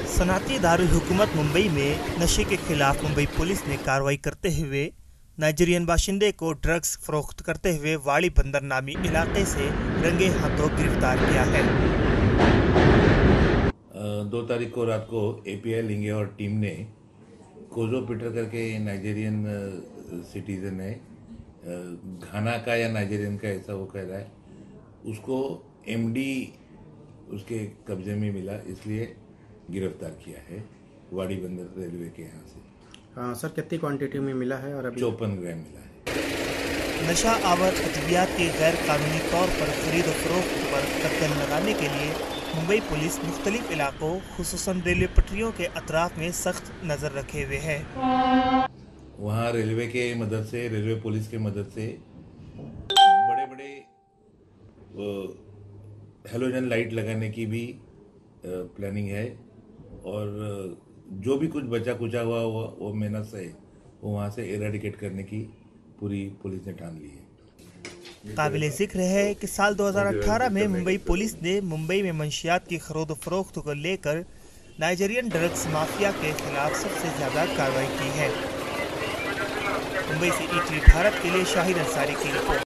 सनाती दारुल हुकूमत मुंबई में नशे के खिलाफ मुंबई पुलिस ने कार्रवाई करते हुए नाइजीरियन बाशिंदे को ड्रग्स फरोख्त करते हुए वाड़ी बंदर नामी इलाके से रंगे हाथों गिरफ्तार किया है। 2 तारीख को रात को एपीआई लिंगे और टीम ने कोजो पीटर करके नाइजीरियन सिटीजन है, घाना का या नाइजीरियन का ऐसा वो कह रहा है, उसको एमडी उसके कब्जे में मिला, इसलिए गिरफ्तार किया है वाड़ी बंदर रेलवे के यहाँ से। सर कितनी क्वांटिटी में मिला है? और अभी 54 ग्राम मिला है। नशा आवर अद्वियात के गैर कानूनी तौर पर खरीद और फरोख्त पर कत्ल लगाने के लिए मुंबई पुलिस मुख्तलिफ इलाकों खुसूसन रेलवे पटरियों के अतराफ में सख्त नज़र रखे हुए है। वहाँ रेलवे के मदद से, रेलवे पुलिस के मदद से बड़े बड़े हेलोजन लाइट लगाने की भी प्लानिंग है, और जो भी कुछ बचा कुचा हुआ वो मेहनत से वो वहाँ से एराडिकेट करने की पूरी पुलिस ने ठान ली है। काबिल जिक्र है कि साल 2018 में मुंबई पुलिस ने मुंबई में मंशियात की खरीद फरोख्त को लेकर नाइजीरियन ड्रग्स माफिया के खिलाफ सबसे ज्यादा कार्रवाई की है। मुंबई से ईटीवी भारत के लिए शाहिद अंसारी की रिपोर्ट।